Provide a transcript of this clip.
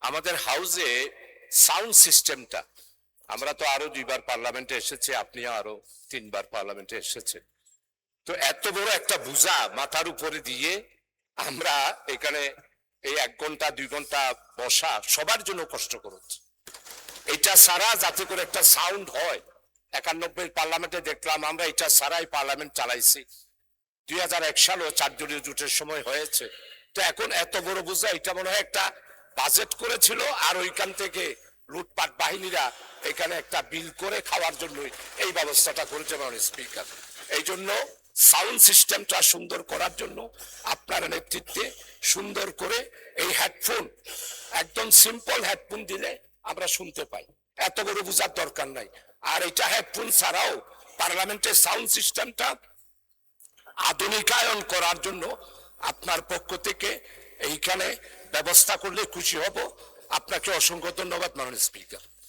আমাদের হাউসে সাউন্ড সিস্টেমটা, আমরা তো আরো 2বার পার্লামেন্টে এসেছি, আপনিও আরো 3বার পার্লামেন্টে এসেছে, তো এত বড় একটা বোঝা মাথার উপরে দিয়ে আমরা এখানে এই 1 ঘন্টা 2 ঘন্টা বসা সবার জন্য কষ্টকর হচ্ছে। এটা সারা যাতে করে একটা সাউন্ড হয়, 91 পার্লামেন্টে দেখলাম আমরা এটা সারাই পার্লামেন্ট চালাইছি। 2001 সালেও 4 দলীয় জোটের সময় হয়েছে। তো এখন এত বড় বোঝা, এটা মনে হয় একটা বাজেট করেছিল আর ওইখান থেকে লুটপাট বাহিনীরা এখানে একটা বিল করে খাওয়ার জন্য এই ব্যবস্থাটা করেছে মাননীয় স্পিকার। এই জন্য সাউন্ড সিস্টেমটা সুন্দর করার জন্য আপনার নেতৃত্বে সুন্দর করে এই হেডফোন, একদম সিম্পল হেডফোন দিলে আমরা শুনতে পাই, এত বড় বোঝার দরকার নাই। আর এটা হেডফোন ছাড়াও পার্লামেন্টের সাউন্ড সিস্টেমটা আধুনিকায়ন করার জন্য আপনার পক্ষ থেকে এইখানে ব্যবস্থা করলে খুশি হব। আপনাকে অসংখ্য ধন্যবাদ মাননীয় স্পিকার।